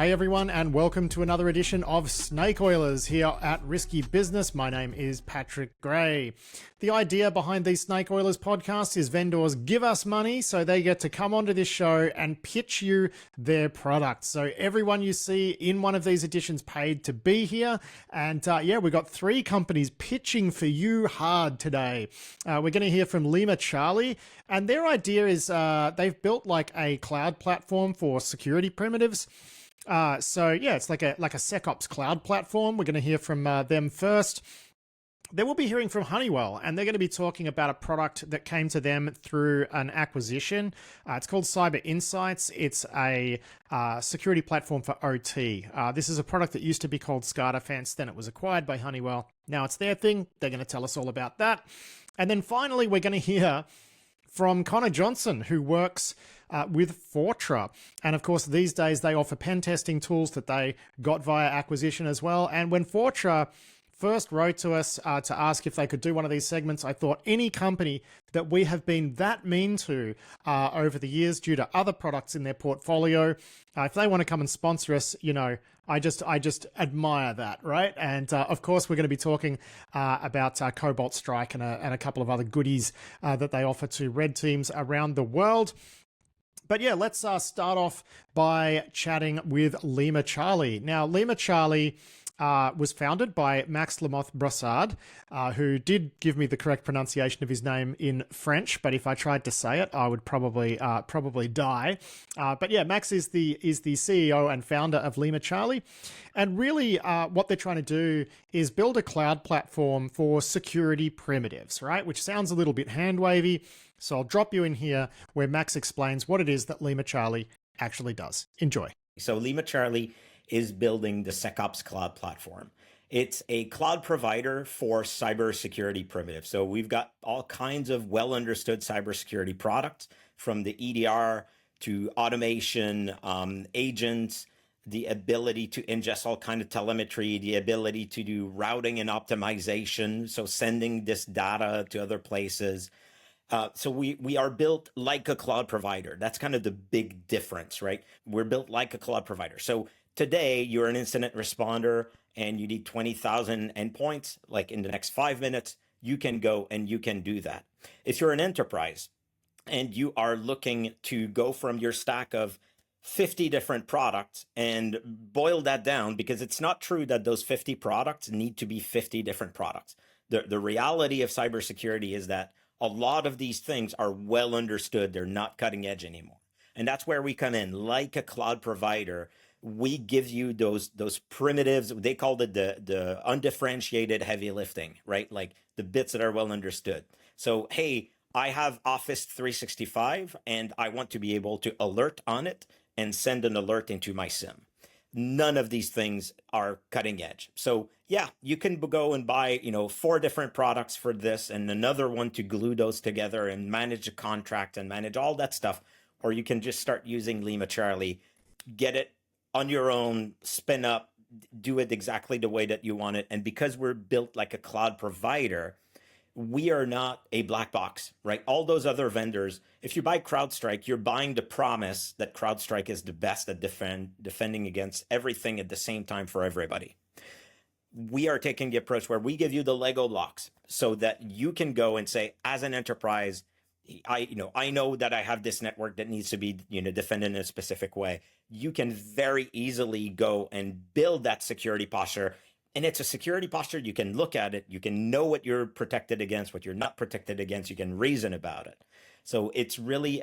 Hey everyone, and welcome to another edition of Snake Oilers here at Risky Business. My name is Patrick Gray. The idea behind these Snake Oilers podcasts is vendors give us money so they get to come onto this show and pitch you their products. So everyone you see in one of these editions paid to be here. And we've got three companies pitching for you hard today. We're going to hear from LimaCharlie, and their idea is they've built like a cloud platform for security primitives. It's like a SecOps cloud platform. We're going to hear from them first. Then we'll be hearing from Honeywell, and they're going to be talking about a product that came to them through an acquisition. It's called Cyber Insights. It's a security platform for OT. This is a product that used to be called SCADA Fence. Then it was acquired by Honeywell. Now it's their thing. They're going to tell us all about that. And then finally, we're going to hear from Connor Johnson, who works with Fortra. And of course, these days they offer pen testing tools that they got via acquisition as well. And when Fortra first wrote to us to ask if they could do one of these segments, I thought any company that we have been that mean to over the years due to other products in their portfolio, if they want to come and sponsor us, you know, I just admire that, right? And of course, we're going to be talking about CobaltStrike and a couple of other goodies that they offer to red teams around the world. But yeah, let's start off by chatting with LimaCharlie. Now, LimaCharlie was founded by Max Lamotte-Brossard, who did give me the correct pronunciation of his name in French, but if I tried to say it, I would probably die. But yeah, Max is the CEO and founder of LimaCharlie, and really what they're trying to do is build a cloud platform for security primitives, right? Which sounds a little bit hand-wavy, so I'll drop you in here where Max explains what it is that LimaCharlie actually does. Enjoy. So LimaCharlie is building the SecOps cloud platform. It's a cloud provider for cybersecurity primitives. So we've got all kinds of well-understood cybersecurity products, from the EDR to automation, agents, the ability to ingest all kind of telemetry, the ability to do routing and optimization, so sending this data to other places. So we are built like a cloud provider. That's kind of the big difference, right? We're built like a cloud provider. So today, you're an incident responder and you need 20,000 endpoints. Like in the next 5 minutes, you can go and you can do that. If you're an enterprise and you are looking to go from your stack of 50 different products and boil that down, because it's not true that those 50 products need to be 50 different products. The reality of cybersecurity is that a lot of these things are well understood. They're not cutting edge anymore. And that's where we come in. Like a cloud provider, we give you those primitives. They called it the undifferentiated heavy lifting, right? Like the bits that are well understood. So, hey, I have Office 365 and I want to be able to alert on it and send an alert into my SIM. None of these things are cutting edge. So yeah, you can go and buy, 4 different products for this and another one to glue those together and manage a contract and manage all that stuff. Or you can just start using LimaCharlie, get it on your own, spin up, do it exactly the way that you want it. And because we're built like a cloud provider, we are not a black box, right? All those other vendors, if you buy CrowdStrike, you're buying the promise that CrowdStrike is the best at defending against everything at the same time for everybody. We are taking the approach where we give you the Lego blocks so that you can go and say, as an enterprise, I know that I have this network that needs to be, defended in a specific way. You can very easily go and build that security posture. And it's a security posture. You can look at it. You can know what you're protected against, what you're not protected against. You can reason about it. So it's really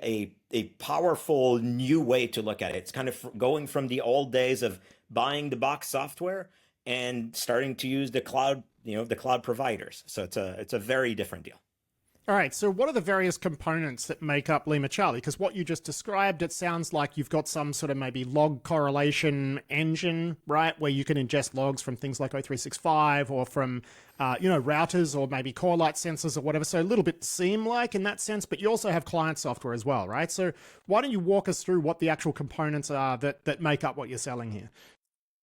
a powerful new way to look at it. It's kind of going from the old days of buying the box software and starting to use the cloud, the cloud providers. So it's a very different deal. All right, so what are the various components that make up LimaCharlie? Because what you just described, it sounds like you've got some sort of maybe log correlation engine, right? Where you can ingest logs from things like O365 or from, routers or maybe core light sensors or whatever. So a little bit SIEM-like in that sense, but you also have client software as well, right? So why don't you walk us through what the actual components are that make up what you're selling here?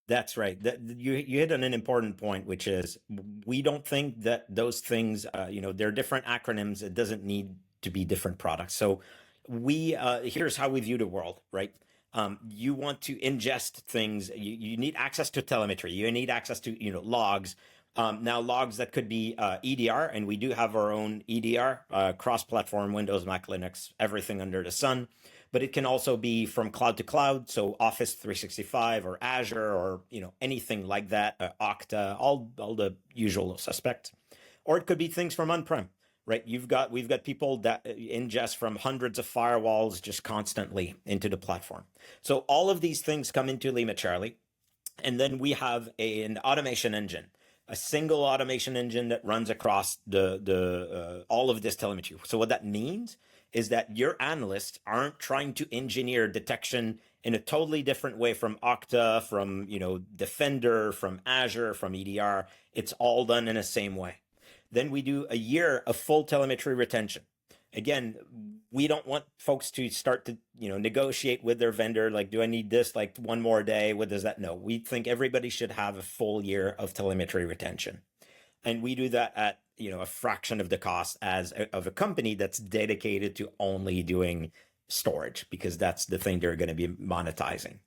That's right. You hit on an important point, which is we don't think that those things, they're different acronyms. It doesn't need to be different products. So here's how we view the world, right? You want to ingest things. You need access to telemetry. You need access to logs. Now logs that could be EDR, and we do have our own EDR, cross-platform, Windows, Mac, Linux, everything under the sun. But it can also be from cloud to cloud, so Office 365 or Azure or anything like that, Okta, all the usual suspects. Or it could be things from on-prem, right? We've got people that ingest from hundreds of firewalls just constantly into the platform. So all of these things come into LimaCharlie, and then we have an automation engine, a single automation engine that runs across the all of this telemetry. So what that means is that your analysts aren't trying to engineer detection in a totally different way from Okta, from Defender, from Azure, from EDR. It's all done in the same way. Then we do a year of full telemetry retention. Again, we don't want folks to start to negotiate with their vendor, like, do I need this like one more day? What does that? No, we think everybody should have a full year of telemetry retention. And we do that at a fraction of the cost of a company that's dedicated to only doing storage, because that's the thing they're going to be monetizing.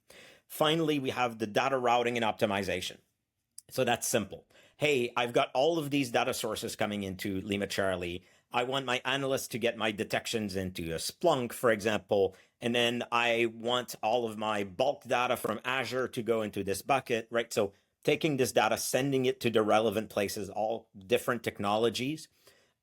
Finally, we have the data routing and optimization. So that's simple. Hey, I've got all of these data sources coming into LimaCharlie. I want my analysts to get my detections into a Splunk, for example, and then I want all of my bulk data from Azure to go into this bucket, right? So taking this data, sending it to the relevant places, all different technologies.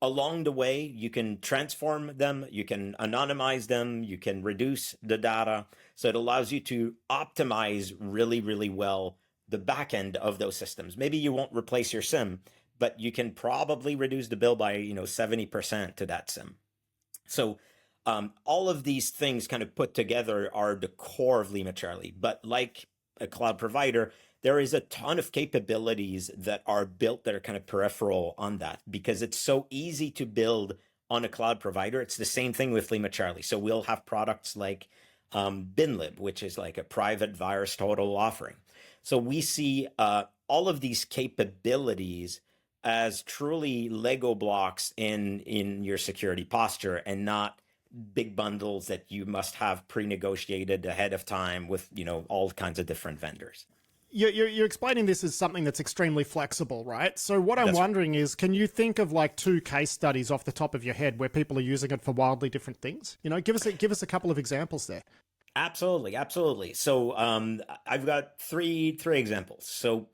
Along the way, you can transform them, you can anonymize them, you can reduce the data. So it allows you to optimize really, really well the back end of those systems. Maybe you won't replace your SIM, but you can probably reduce the bill by 70% to that SIM. So all of these things kind of put together are the core of LimaCharlie. But like a cloud provider, there is a ton of capabilities that are built that are kind of peripheral on that, because it's so easy to build on a cloud provider. It's the same thing with LimaCharlie. So we'll have products like Binlib, which is like a private virus total offering. So we see all of these capabilities as truly Lego blocks in your security posture, and not big bundles that you must have pre-negotiated ahead of time with all kinds of different vendors. You're explaining this as something that's extremely flexible, right? So what I'm wondering is, can you think of like 2 case studies off the top of your head where people are using it for wildly different things? Give us a couple of examples there. Absolutely. So I've got three examples. So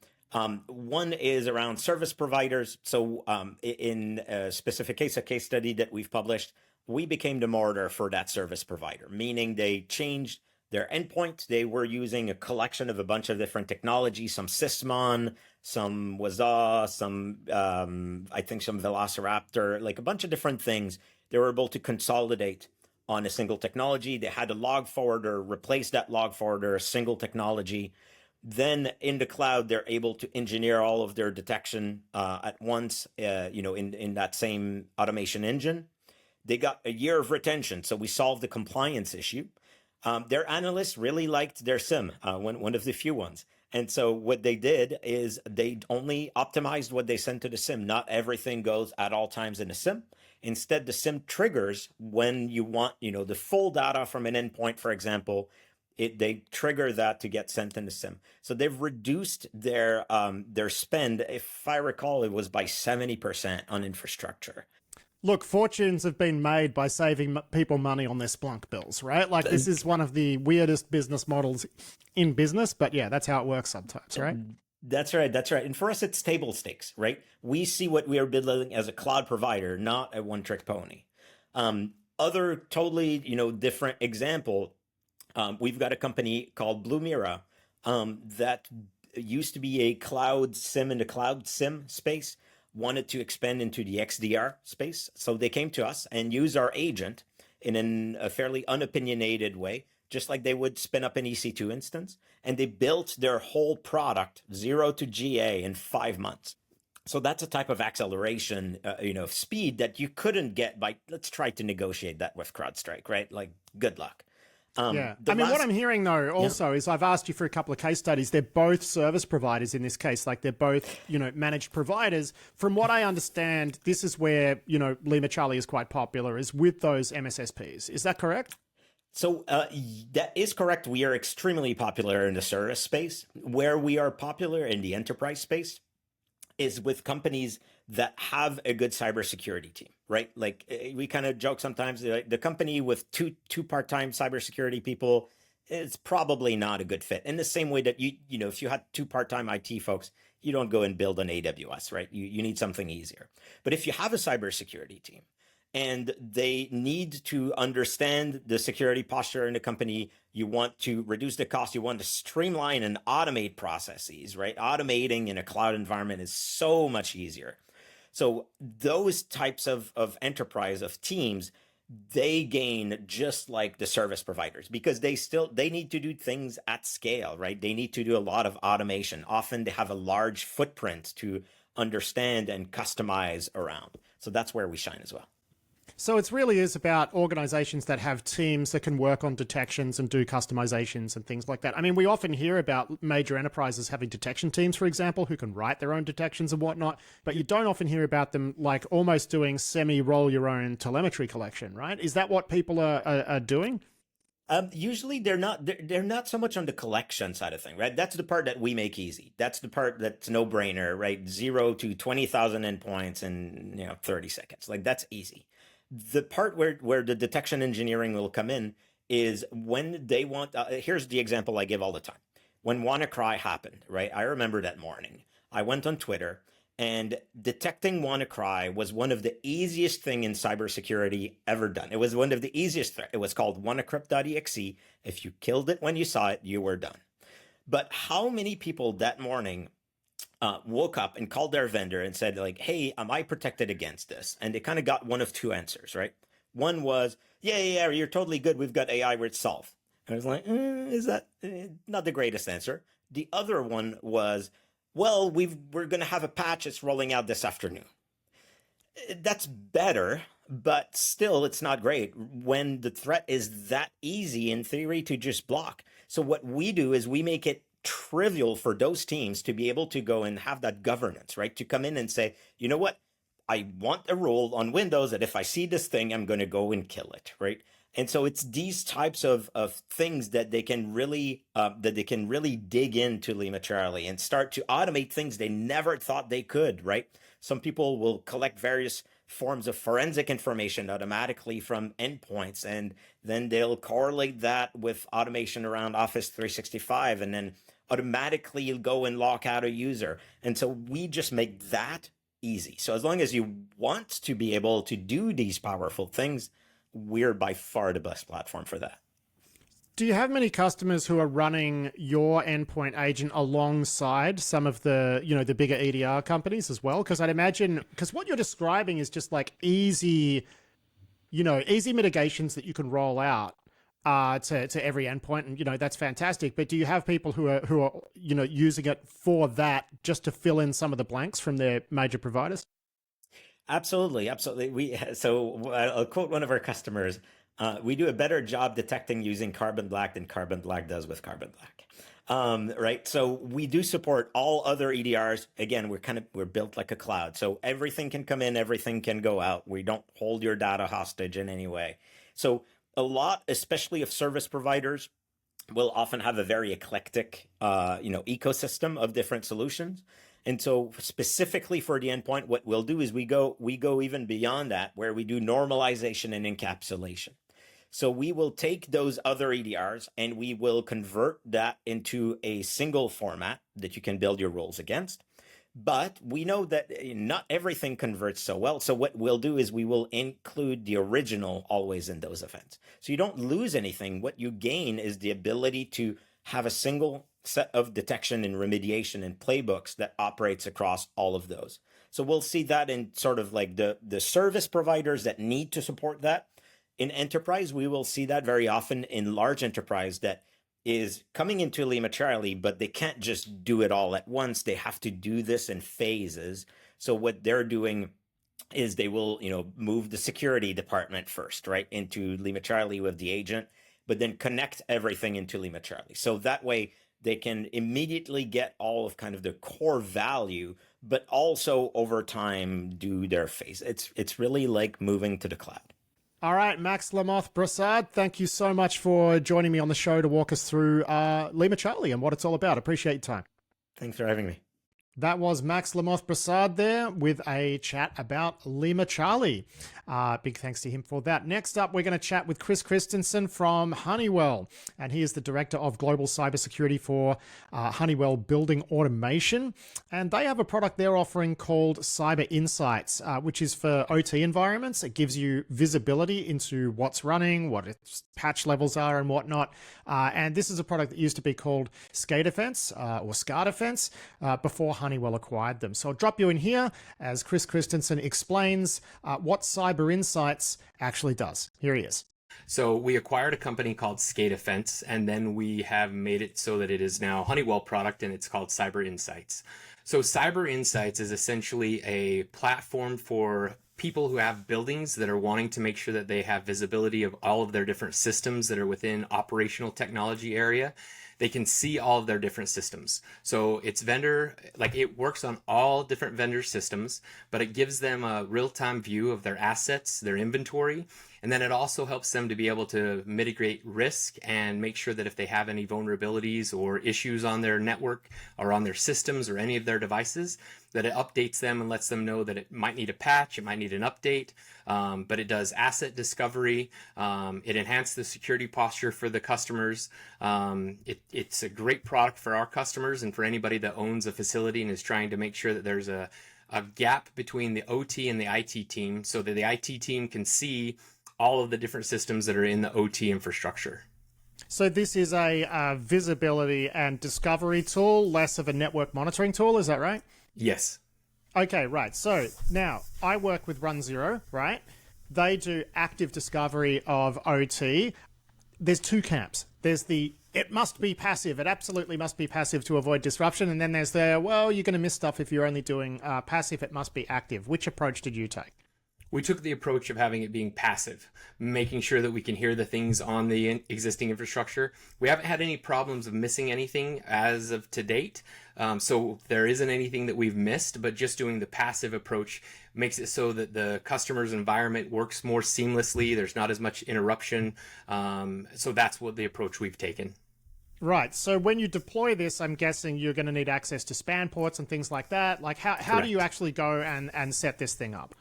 one is around service providers. So in a specific case, a case study that we've published, we became the martyr for that service provider, meaning they changed their endpoint. They were using a collection of a bunch of different technologies, some Sysmon, some Waza, some I think some Velociraptor, like a bunch of different things. They were able to consolidate on a single technology. They had a log forwarder, replace that log forwarder, a single technology. Then in the cloud, they're able to engineer all of their detection at once, in that same automation engine. They got a year of retention, so we solved the compliance issue. Their analysts really liked their SIM, one of the few ones. And so what they did is they only optimized what they sent to the SIM. Not everything goes at all times in the SIM. Instead, the SIM triggers when you want, the full data from an endpoint, for example. They trigger that to get sent in the SIM. So they've reduced their spend. If I recall, it was by 70% on infrastructure. Look, fortunes have been made by saving people money on their Splunk bills, right? Like, this is one of the weirdest business models in business, but yeah, that's how it works sometimes, right? That's right. And for us, it's table stakes, right? We see what we are building as a cloud provider, not a one-trick pony. Other totally, different example, we've got a company called Blue Mira that used to be a cloud SIM in the cloud SIM space, wanted to expand into the XDR space. So they came to us and used our agent in a fairly unopinionated way, just like they would spin up an EC2 instance. And they built their whole product 0 to GA in 5 months. So that's a type of acceleration, speed that you couldn't get by, let's try to negotiate that with CrowdStrike, right? Like, good luck. Yeah. What I'm hearing, though, also is I've asked you for a couple of case studies. They're both service providers in this case. Like, they're both, managed providers. From what I understand, this is where, LimaCharlie is quite popular, is with those MSSPs. Is that correct? So that is correct. We are extremely popular in the service space. Where we are popular in the enterprise space is with companies that have a good cybersecurity team, right? Like we kind of joke sometimes, the company with two part-time cybersecurity people, it's probably not a good fit. In the same way that you know, if you had two part-time IT folks, you don't go and build an AWS, right? You need something easier. But if you have a cybersecurity team and they need to understand the security posture in the company, you want to reduce the cost, you want to streamline and automate processes, right? Automating in a cloud environment is so much easier. So those types of enterprise of teams, they gain just like the service providers because they need to do things at scale, right? They need to do a lot of automation. Often they have a large footprint to understand and customize around. So that's where we shine as well. So it really is about organizations that have teams that can work on detections and do customizations and things like that. I mean, we often hear about major enterprises having detection teams, for example, who can write their own detections and whatnot, but you don't often hear about them like almost doing semi-roll your own telemetry collection, right? Is that what people are doing? Usually they're not so much on the collection side of thing, right? That's the part that we make easy. That's the part that's no brainer, right? 0 to 20,000 endpoints in 30 seconds. Like that's easy. The part where the detection engineering will come in is when they want, here's the example I give all the time. When WannaCry happened, right? I remember that morning. I went on Twitter and detecting WannaCry was one of the easiest thing in cybersecurity ever done. It was one of the easiest. It was called wannacrypt.exe. If you killed it when you saw it, you were done. But how many people that morning woke up and called their vendor and said like, hey, am I protected against this? And they kind of got one of two answers, right? One was, yeah, you're totally good. We've got AI where it's solved. And I was like, is that not the greatest answer? The other one was, well, we're going to have a patch that's rolling out this afternoon. That's better, but still it's not great when the threat is that easy in theory to just block. So what we do is we make it trivial for those teams to be able to go and have that governance, right? To come in and say, you know what? I want a rule on Windows that if I see this thing, I'm going to go and kill it, right? And so it's these types of things that they can really dig into LimaCharlie and start to automate things they never thought they could, right? Some people will collect various forms of forensic information automatically from endpoints, and then they'll correlate that with automation around Office 365, and then automatically go and lock out a user. And so we just make that easy. So as long as you want to be able to do these powerful things, we're by far the best platform for that. Do you have many customers who are running your endpoint agent alongside some of the, the bigger EDR companies as well? Because I'd imagine, because what you're describing is just like easy mitigations that you can roll out to every endpoint, and that's fantastic. But do you have people who are using it for that, just to fill in some of the blanks from their major providers? Absolutely. So I'll quote one of our customers. We do a better job detecting using Carbon Black than Carbon Black does with Carbon Black. Right. So we do support all other EDRs. Again, we're built like a cloud. So everything can come in, everything can go out. We don't hold your data hostage in any way. So a lot, especially of service providers, will often have a very eclectic, ecosystem of different solutions. And so specifically for the endpoint, what we'll do is we go even beyond that, where we do normalization and encapsulation. So we will take those other EDRs and we will convert that into a single format that you can build your rules against. But we know that not everything converts so well. So what we'll do is we will include the original always in those events. So you don't lose anything. What you gain is the ability to have a single set of detection and remediation and playbooks that operates across all of those. So we'll see that in sort of like the service providers that need to support that. In enterprise, we will see that very often in large enterprise that is coming into LimaCharlie, but they can't just do it all at once. They have to do this in phases. So what they're doing is they will, move the security department first, right, into LimaCharlie with the agent, but then connect everything into LimaCharlie. So that way they can immediately get all of kind of the core value, but also over time do their phase. It's really like moving to the cloud. All right, Max Lamoth Brassard, thank you so much for joining me on the show to walk us through LimaCharlie and what it's all about. Appreciate your time. Thanks for having me. That was Max Lamoth Brassard there with a chat about LimaCharlie. Big thanks to him for that. Next up, we're going to chat with Chris Christensen from Honeywell, and he is the Director of Global Cybersecurity for Honeywell Building Automation. And they have a product they're offering called Cyber Insights, which is for OT environments. It gives you visibility into what's running, what its patch levels are and whatnot. And this is a product that used to be called SCADA Defense or SCADA Defense before Honeywell acquired them. So I'll drop you in here as Chris Christensen explains what Cyber Insights actually does. Here he is. So we acquired a company called SCADA Defense, and then we have made it so that it is now a Honeywell product, and it's called Cyber Insights. So Cyber Insights is essentially a platform for people who have buildings that are wanting to make sure that they have visibility of all of their different systems that are within operational technology area. They can see all of their different systems. So it's it works on all different vendor systems, but it gives them a real-time view of their assets, their inventory, and then it also helps them to be able to mitigate risk and make sure that if they have any vulnerabilities or issues on their network or on their systems or any of their devices, that it updates them and lets them know that it might need a patch, it might need an update, but it does asset discovery. It enhances the security posture for the customers. It's a great product for our customers and for anybody that owns a facility and is trying to make sure that there's a gap between the OT and the IT team so that the IT team can see all of the different systems that are in the OT infrastructure. So this is a visibility and discovery tool, less of a network monitoring tool, is that right? Yes. Okay, right. So now I work with Run Zero, right? They do active discovery of OT. There's two camps. There's it must be passive. It absolutely must be passive to avoid disruption. And then there's you're going to miss stuff if you're only doing passive. It must be active. Which approach did you take? We took the approach of having it being passive, making sure that we can hear the things on the existing infrastructure. We haven't had any problems of missing anything as of to date. So there isn't anything that we've missed, but just doing the passive approach makes it so that the customer's environment works more seamlessly. There's not as much interruption. So that's what the approach we've taken. Right. So when you deploy this, I'm guessing you're going to need access to span ports and things like that. Like how do you actually go and set this thing up?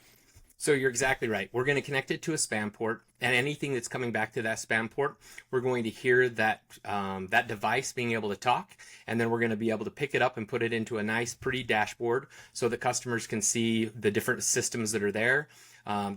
So you're exactly right. We're going to connect it to a spam port, and anything that's coming back to that spam port, we're going to hear that that device being able to talk, and then we're going to be able to pick it up and put it into a nice, pretty dashboard so that customers can see the different systems that are there.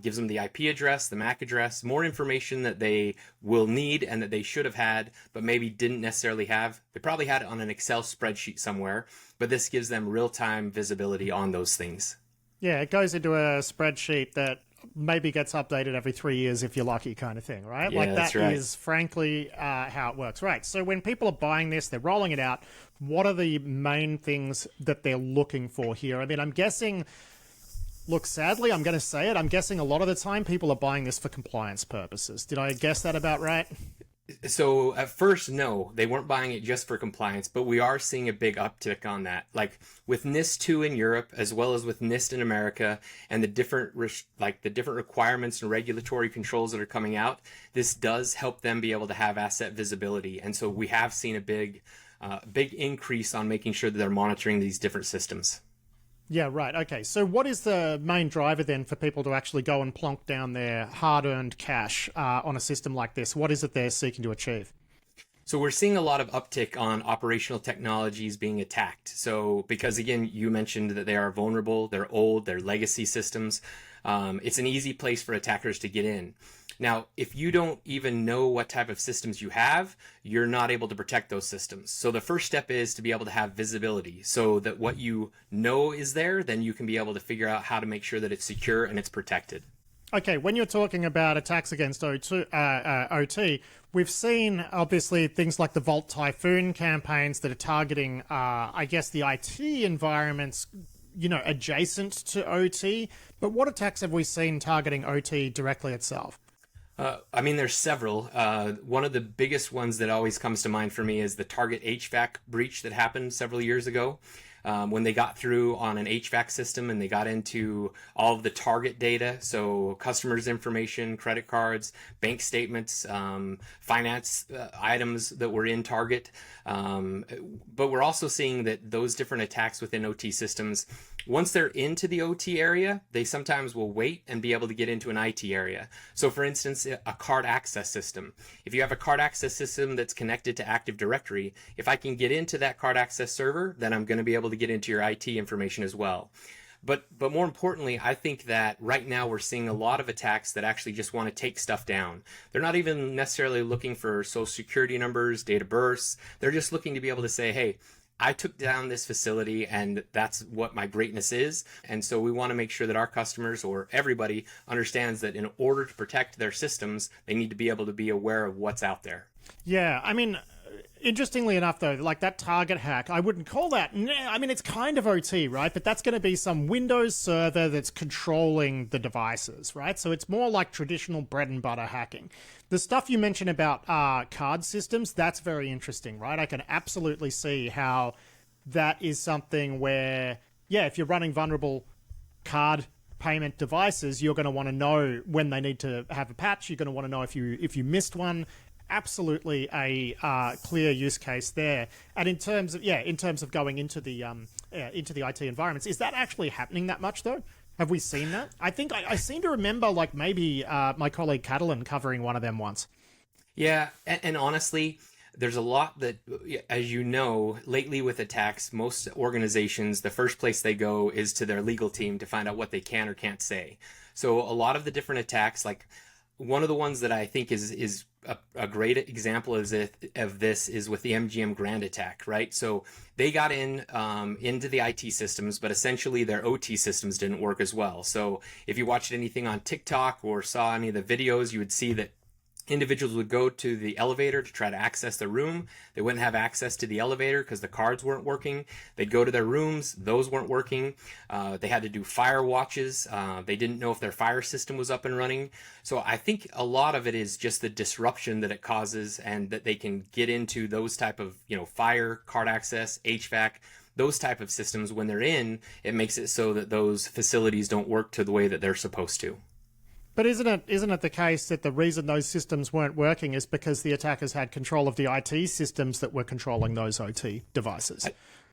Gives them the IP address, the MAC address, more information that they will need and that they should have had, but maybe didn't necessarily have. They probably had it on an Excel spreadsheet somewhere, but this gives them real-time visibility on those things. Yeah, it goes into a spreadsheet that maybe gets updated every 3 years if you're lucky, kind of thing, right? Yeah, like that's that right. is frankly how it works. Right. So when people are buying this, they're rolling it out. What are the main things that they're looking for here? I mean, I'm guessing, look, sadly, I'm going to say it. I'm guessing a lot of the time people are buying this for compliance purposes. Did I guess that about right? So at first, no, they weren't buying it just for compliance, but we are seeing a big uptick on that. Like with NIST 2 in Europe, as well as with NIST in America, and the different requirements and regulatory controls that are coming out, this does help them be able to have asset visibility. And so we have seen a big increase on making sure that they're monitoring these different systems. Yeah, right. Okay. So what is the main driver then for people to actually go and plonk down their hard-earned cash on a system like this? What is it they're seeking to achieve? So we're seeing a lot of uptick on operational technologies being attacked. So because, again, you mentioned that they are vulnerable, they're old, they're legacy systems. It's an easy place for attackers to get in. Now, if you don't even know what type of systems you have, you're not able to protect those systems. So the first step is to be able to have visibility so that what you know is there, then you can be able to figure out how to make sure that it's secure and it's protected. Okay, when you're talking about attacks against OT, we've seen obviously things like the Vault Typhoon campaigns that are targeting, I guess, the IT environments, adjacent to OT. But what attacks have we seen targeting OT directly itself? There's several. One of the biggest ones that always comes to mind for me is the Target HVAC breach that happened several years ago. when they got through on an HVAC system and they got into all of the target data, so customers' information, credit cards, bank statements, finance items that were in target. But we're also seeing that those different attacks within OT systems, once they're into the OT area, they sometimes will wait and be able to get into an IT area. So for instance, a card access system. If you have a card access system that's connected to Active Directory, if I can get into that card access server, then I'm going to be able to get into your IT information as well. But more importantly, I think that right now we're seeing a lot of attacks that actually just want to take stuff down. They're not even necessarily looking for social security numbers, date of births. They're just looking to be able to say, hey, I took down this facility and that's what my greatness is. And so we want to make sure that our customers or everybody understands that in order to protect their systems, they need to be able to be aware of what's out there. Yeah, I mean, interestingly enough, though, like that target hack, I wouldn't call that. I mean, it's kind of OT, right? But that's going to be some Windows server that's controlling the devices, right? So it's more like traditional bread and butter hacking. The stuff you mentioned about card systems, that's very interesting, right? I can absolutely see how that is something where, yeah, if you're running vulnerable card payment devices, you're going to want to know when they need to have a patch. You're going to want to know if you missed one. Absolutely a clear use case there. And in terms of going into the IT environments, is that actually happening that much though? Have we seen that? I think I seem to remember like maybe my colleague Catalan covering one of them once. Yeah, and honestly, there's a lot that, as you know, lately with attacks, most organizations, the first place they go is to their legal team to find out what they can or can't say. So a lot of the different attacks, like one of the ones that I think is a great example of this is with the MGM Grand attack, right? So they got into the IT systems, but essentially their OT systems didn't work as well. So if you watched anything on TikTok or saw any of the videos, you would see that individuals would go to the elevator to try to access the room. They wouldn't have access to the elevator because the cards weren't working. They'd go to their rooms. Those weren't working. They had to do fire watches. They didn't know if their fire system was up and running. So I think a lot of it is just the disruption that it causes and that they can get into those type of, fire, card access, HVAC, those type of systems. When they're in, it makes it so that those facilities don't work to the way that they're supposed to. But isn't it the case that the reason those systems weren't working is because the attackers had control of the IT systems that were controlling those OT devices?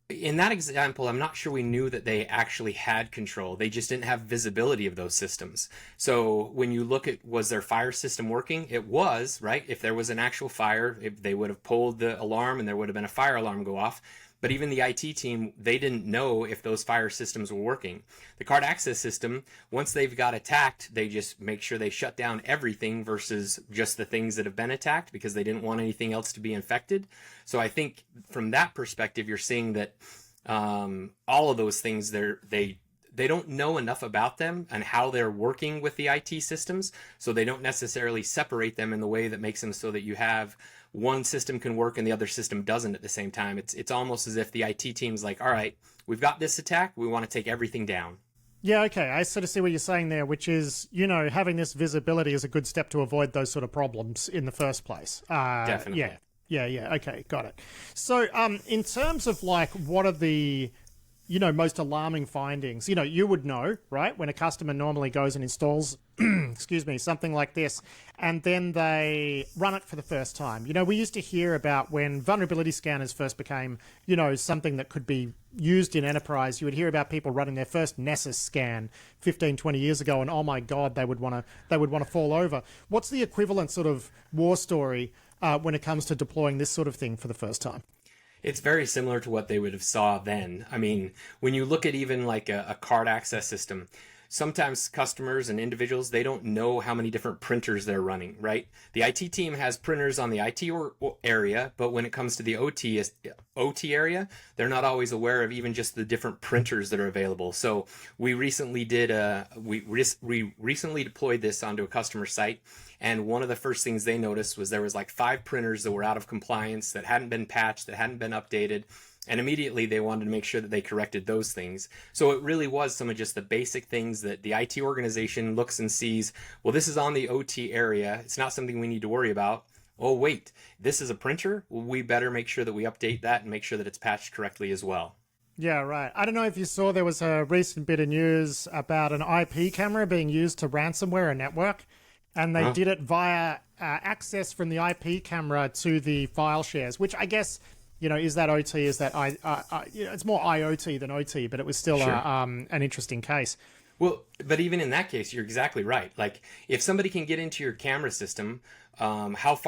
In that example, I'm not sure we knew that they actually had control. They just didn't have visibility of those systems. So when you look at, was their fire system working? It was, right? If there was an actual fire, they would have pulled the alarm and there would have been a fire alarm go off. But even the IT team, they didn't know if those fire systems were working. The card access system, once they've got attacked, they just make sure they shut down everything versus just the things that have been attacked because they didn't want anything else to be infected. So I think from that perspective, you're seeing that all of those things, they don't know enough about them and how they're working with the IT systems. So they don't necessarily separate them in the way that makes them so that you have one system can work and the other system doesn't at the same time. It's almost as if the IT team's like, all right, we've got this attack. We want to take everything down. Yeah, okay. I sort of see what you're saying there, which is, having this visibility is a good step to avoid those sort of problems in the first place. Definitely. Yeah. Okay, got it. So in terms of like, what are the most alarming findings? You would know, right? When a customer normally goes and installs, something like this, and then they run it for the first time. We used to hear about when vulnerability scanners first became, something that could be used in enterprise. You would hear about people running their first Nessus scan 15, 20 years ago, and oh my God, they would want to fall over. What's the equivalent sort of war story when it comes to deploying this sort of thing for the first time? It's very similar to what they would have saw then. I mean, when you look at even like a card access system, sometimes customers and individuals, they don't know how many different printers they're running, right? The IT team has printers on the IT area, but when it comes to the OT area, they're not always aware of even just the different printers that are available. So we recently recently deployed this onto a customer site. And one of the first things they noticed was there was like 5 printers that were out of compliance, that hadn't been patched, that hadn't been updated. And immediately they wanted to make sure that they corrected those things. So it really was some of just the basic things that the IT organization looks and sees, well, this is on the OT area. It's not something we need to worry about. Oh, wait, this is a printer? Well, we better make sure that we update that and make sure that it's patched correctly as well. Yeah, right. I don't know if you saw there was a recent bit of news about an IP camera being used to ransomware a network, and they Huh? did it via access from the IP camera to the file shares, which I guess, is that OT? Is that it's more IoT than OT, but it was still Sure. an interesting case. Well, but even in that case, you're exactly right. Like, if somebody can get into your camera system, how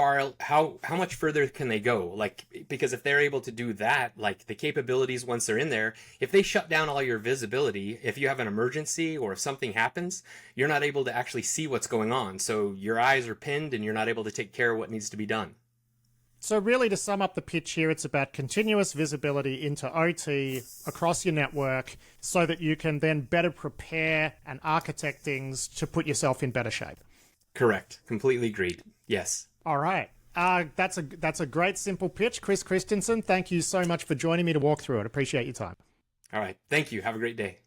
much further can they go? Like, because if they're able to do that, like the capabilities once they're in there, if they shut down all your visibility, if you have an emergency or if something happens, you're not able to actually see what's going on. So your eyes are pinned, and you're not able to take care of what needs to be done. So really, to sum up the pitch here, it's about continuous visibility into OT across your network so that you can then better prepare and architect things to put yourself in better shape. Correct. Completely agreed. Yes. All right. That's a great simple pitch. Chris Christensen, thank you so much for joining me to walk through it. Appreciate your time. All right. Thank you. Have a great day.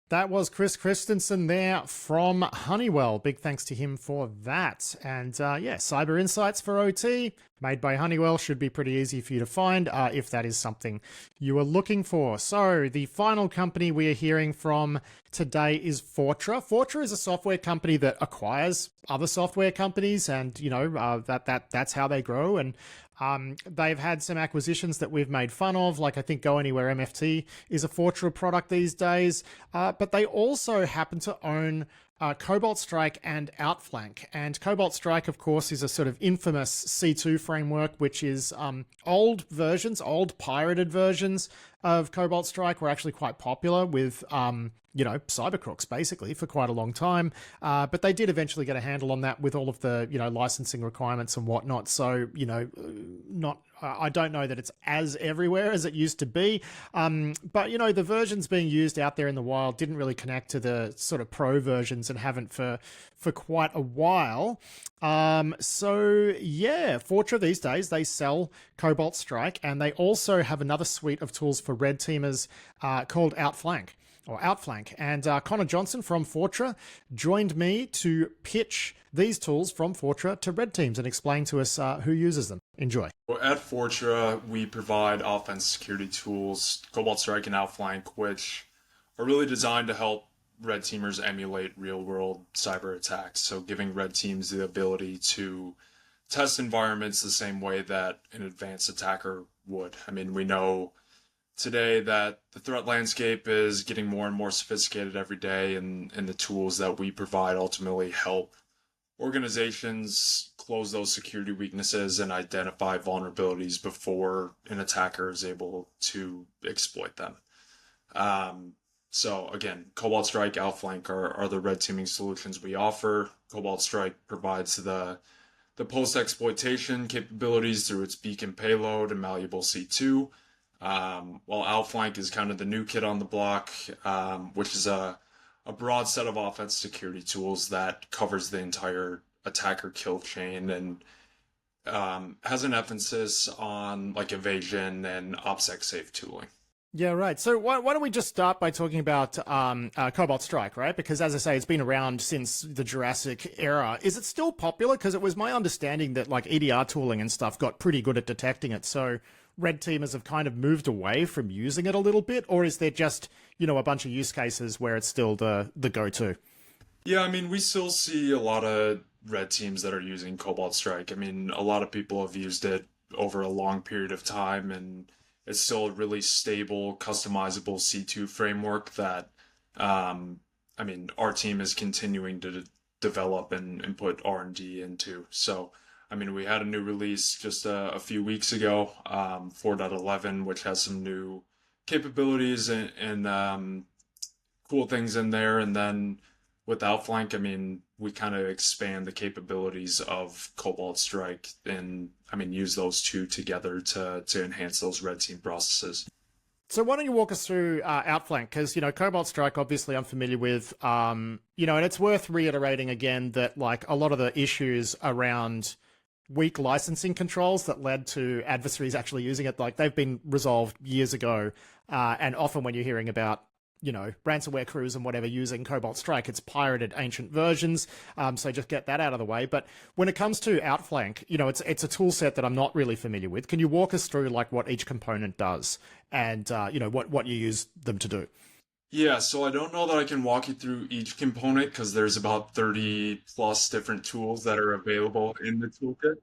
That was Chris Christensen there from Honeywell. Big thanks to him for that. And Cyber Insights for OT, made by Honeywell, should be pretty easy for you to find if that is something you are looking for. So the final company we are hearing from today is Fortra. Fortra is a software company that acquires other software companies, and that's how they grow. And they've had some acquisitions that we've made fun of, like I think Go Anywhere MFT is a Fortra product these days, but they also happen to own CobaltStrike and Outflank. And CobaltStrike, of course, is a sort of infamous C2 framework, which is old pirated versions of CobaltStrike were actually quite popular with cyber crooks basically for quite a long time. But they did eventually get a handle on that with all of the, licensing requirements and whatnot. So, I don't know that it's as everywhere as it used to be. But, the versions being used out there in the wild didn't really connect to the sort of pro versions and haven't for quite a while. Fortra these days, they sell CobaltStrike, and they also have another suite of tools for red teamers called Outflank. And Connor Johnson from Fortra joined me to pitch these tools from Fortra to red teams and explain to us who uses them. Enjoy. Well, at Fortra, we provide offense security tools, CobaltStrike and Outflank, which are really designed to help red teamers emulate real-world cyber attacks. So giving red teams the ability to test environments the same way that an advanced attacker would. I mean, we know today that the threat landscape is getting more and more sophisticated every day, and the tools that we provide ultimately help organizations close those security weaknesses and identify vulnerabilities before an attacker is able to exploit them. So again, CobaltStrike, Outflank are the red teaming solutions we offer. CobaltStrike provides the post-exploitation capabilities through its beacon payload and malleable C2. While Outflank is kind of the new kid on the block, which is a broad set of offense security tools that covers the entire attacker kill chain and has an emphasis on like evasion and OPSEC safe tooling. Yeah, right. So why don't we just start by talking about CobaltStrike, right? Because as I say, it's been around since the Jurassic era. Is it still popular? Because it was my understanding that like EDR tooling and stuff got pretty good at detecting it. So red teamers have kind of moved away from using it a little bit, or is there just, a bunch of use cases where it's still the go-to? Yeah, I mean, we still see a lot of red teams that are using CobaltStrike. I mean, a lot of people have used it over a long period of time, and it's still a really stable, customizable C2 framework that, our team is continuing to develop and put R&D into. So, we had a new release just a few weeks ago, 4.11, which has some new capabilities and cool things in there. And then with Outflank, we kind of expand the capabilities of CobaltStrike and, use those two together to enhance those red team processes. So why don't you walk us through Outflank? Because, CobaltStrike, obviously I'm familiar with, and it's worth reiterating again that like a lot of the issues around weak licensing controls that led to adversaries actually using it, like they've been resolved years ago. And often when you're hearing about, ransomware crews and whatever using CobaltStrike. It's pirated ancient versions, so just get that out of the way. But when it comes to Outflank, it's a tool set that I'm not really familiar with. Can you walk us through like what each component does and what you use them to do? Yeah, so I don't know that I can walk you through each component because there's about 30 plus different tools that are available in the toolkit.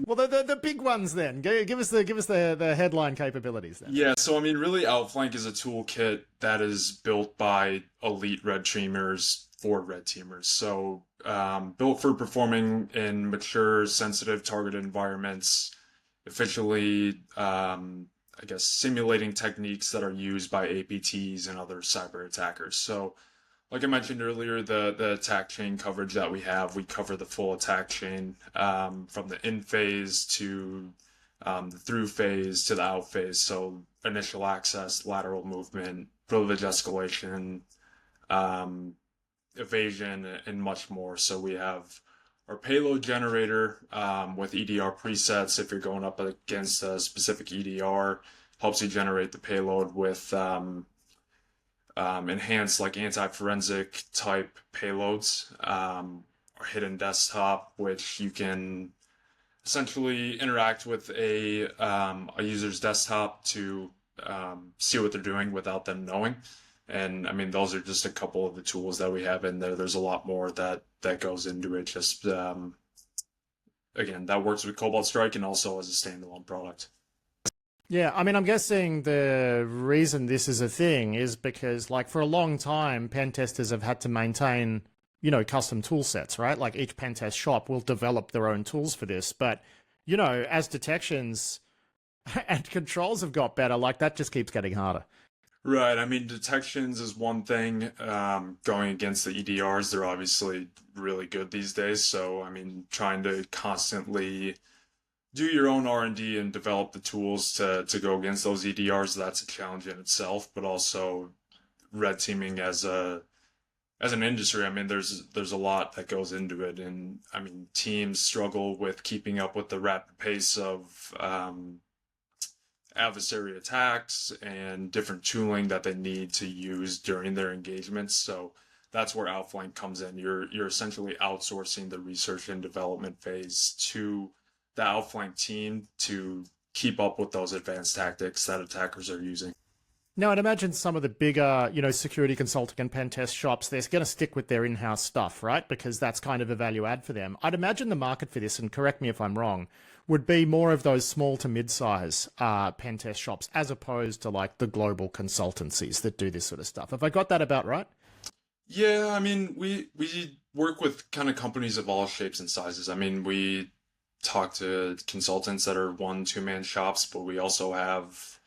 Well, the big ones then. Give us the headline capabilities then. Yeah, so I mean, really, Outflank is a toolkit that is built by elite red teamers for red teamers. So built for performing in mature, sensitive, targeted environments, efficiently, I guess, simulating techniques that are used by APTs and other cyber attackers. So, like I mentioned earlier, the attack chain coverage that we have, we cover the full attack chain from the in phase to the through phase to the out phase. So, initial access, lateral movement, privilege escalation, evasion, and much more. So, we have our payload generator with EDR presets. If you're going up against a specific EDR, helps you generate the payload with enhanced like anti-forensic type payloads. Or hidden desktop, which you can essentially interact with a user's desktop to see what they're doing without them knowing. And I mean, those are just a couple of the tools that we have in there. There's a lot more that goes into it. Just again, that works with CobaltStrike and also as a standalone product. Yeah, I mean, I'm guessing the reason this is a thing is because, like, for a long time, pen testers have had to maintain, custom tool sets, right? Like, each pen test shop will develop their own tools for this. But, as detections and controls have got better, like, that just keeps getting harder. Right. I mean, detections is one thing. Going against the EDRs, they're obviously really good these days. So, I mean, trying to constantly do your own R&D and develop the tools to go against those EDRs, that's a challenge in itself. But also, red teaming as an industry, I mean, there's a lot that goes into it, and I mean, teams struggle with keeping up with the rapid pace of adversary attacks and different tooling that they need to use during their engagements. So that's where Outflank comes in. You're essentially outsourcing the research and development phase to the Outflank team to keep up with those advanced tactics that attackers are using. Now, I'd imagine some of the bigger, security consulting and pen test shops, they're going to stick with their in-house stuff, right? Because that's kind of a value add for them. I'd imagine the market for this, and correct me if I'm wrong, would be more of those small to mid-size pen test shops as opposed to like the global consultancies that do this sort of stuff. Have I got that about right? Yeah, I mean, we work with kind of companies of all shapes and sizes. I mean, we talk to consultants that are 1-2-man shops, but we also have,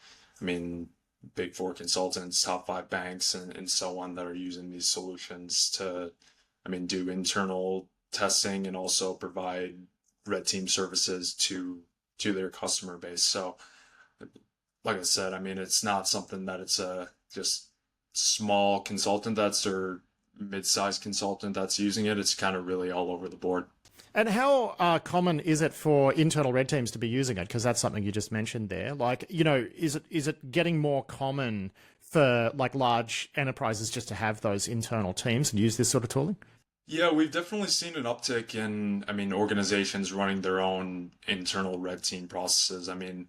I mean, Big Four consultants, top 5 banks, and so on that are using these solutions to, I mean, do internal testing and also provide red team services to their customer base. So, like I said, I mean, it's not something that it's a just small consultant or mid-sized consultant that's using it. It's kind of really all over the board. And how common is it for internal red teams to be using it? Because that's something you just mentioned there. Like, is it getting more common for like large enterprises just to have those internal teams and use this sort of tooling? Yeah, we've definitely seen an uptick in, I mean, organizations running their own internal red team processes. I mean,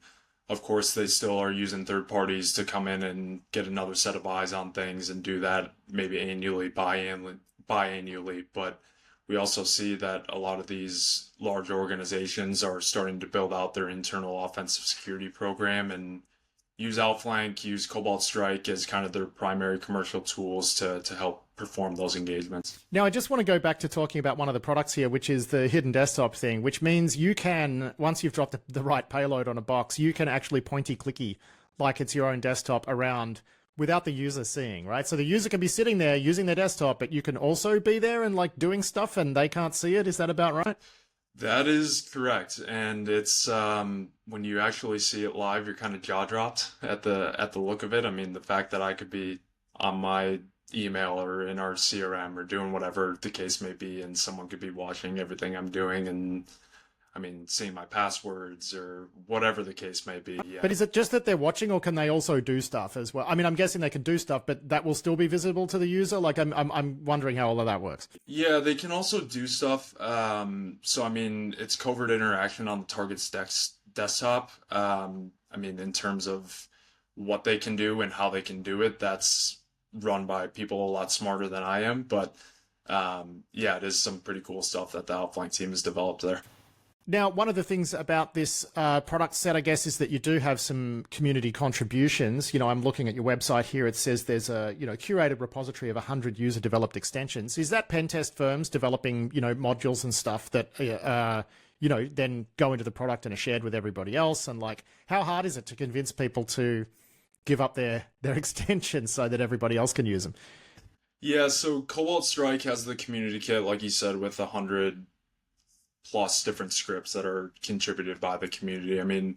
of course, they still are using third parties to come in and get another set of eyes on things and do that maybe annually, biannually, but we also see that a lot of these large organizations are starting to build out their internal offensive security program and use Outflank, use CobaltStrike as kind of their primary commercial tools to help perform those engagements. Now, I just want to go back to talking about one of the products here, which is the hidden desktop thing, which means you can, once you've dropped the right payload on a box, you can actually pointy-clicky like it's your own desktop around without the user seeing, right? So the user can be sitting there using their desktop, but you can also be there and like doing stuff and they can't see it. Is that about right? That is correct. And it's when you actually see it live, you're kind of jaw dropped at the look of it. I mean, the fact that I could be on my email or in our CRM or doing whatever the case may be, and someone could be watching everything I'm doing. And seeing my passwords or whatever the case may be. Yeah. But is it just that they're watching, or can they also do stuff as well? I'm guessing they can do stuff, but that will still be visible to the user. Like, I'm wondering how all of that works. Yeah, they can also do stuff. It's covert interaction on the target's desktop. In terms of what they can do and how they can do it, that's run by people a lot smarter than I am. But it is some pretty cool stuff that the Outflank team has developed there. Now, one of the things about this product set, I guess, is that you do have some community contributions. I'm looking at your website here. It says there's a, curated repository of 100 user-developed extensions. Is that pen test firms developing, modules and stuff that, then go into the product and are shared with everybody else? And, like, how hard is it to convince people to give up their extensions so that everybody else can use them? Yeah, so CobaltStrike has the community kit, like you said, with 100 plus different scripts that are contributed by the community.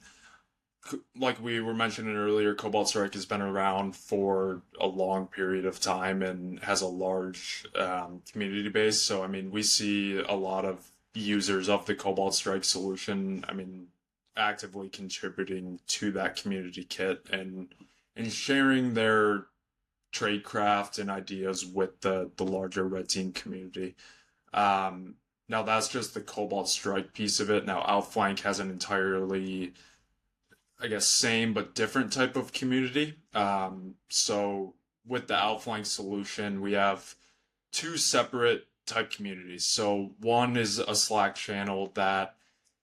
Like we were mentioning earlier, CobaltStrike has been around for a long period of time and has a large community base. So, we see a lot of users of the CobaltStrike solution, actively contributing to that community kit and sharing their tradecraft and ideas with the larger red team community. Now that's just the CobaltStrike piece of it. Now Outflank has an entirely, same but different type of community. So with the Outflank solution, we have two separate type communities. So one is a Slack channel that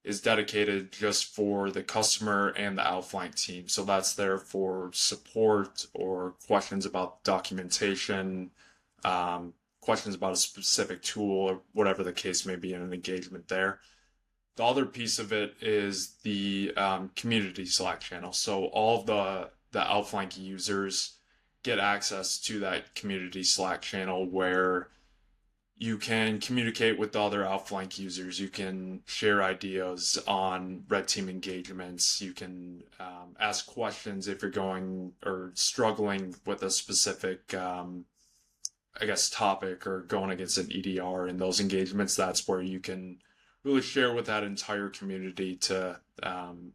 is dedicated just for the customer and the Outflank team. So that's there for support or questions about documentation, questions about a specific tool or whatever the case may be in an engagement there. The other piece of it is the community Slack channel. So all of the Outflank users get access to that community Slack channel where you can communicate with the other Outflank users. You can share ideas on red team engagements. You can ask questions if you're going or struggling with a specific topic or going against an EDR in those engagements. That's where you can really share with that entire community to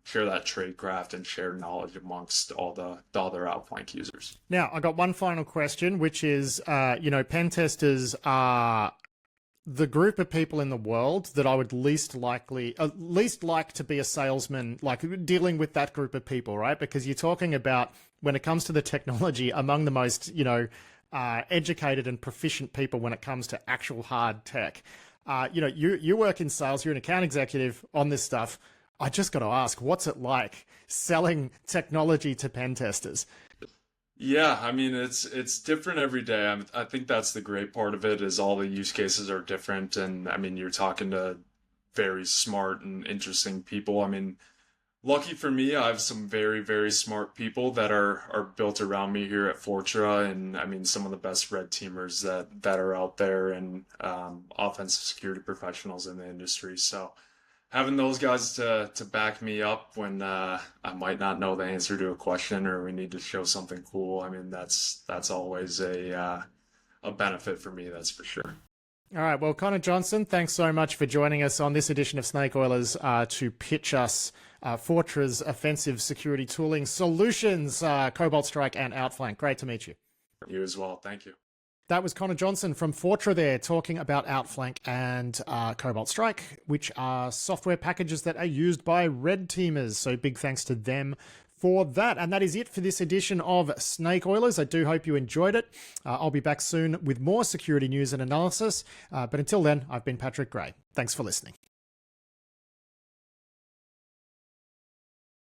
share that tradecraft and share knowledge amongst all the other Outflank users. Now, I got one final question, which is, pen testers are the group of people in the world that I would least like to be a salesman, like dealing with that group of people, right? Because you're talking about, when it comes to the technology, among the most, educated and proficient people when it comes to actual hard tech. You work in sales, you're an account executive on this stuff. I just got to ask, what's it like selling technology to pen testers? Yeah, it's different every day. I think that's the great part of it, is all the use cases are different. And you're talking to very smart and interesting people. Lucky for me, I have some very, very smart people that are built around me here at Fortra, and some of the best red teamers that are out there, and offensive security professionals in the industry. So having those guys to back me up when I might not know the answer to a question or we need to show something cool, that's always a benefit for me, that's for sure. All right, well, Connor Johnson, thanks so much for joining us on this edition of Snake Oilers to pitch us Fortra's offensive security tooling solutions, CobaltStrike and Outflank. Great to meet you. You as well. Thank you. That was Connor Johnson from Fortra there, talking about Outflank and CobaltStrike, which are software packages that are used by red teamers. So big thanks to them for that. And that is it for this edition of Snake Oilers. I do hope you enjoyed it. I'll be back soon with more security news and analysis. But until then, I've been Patrick Gray. Thanks for listening.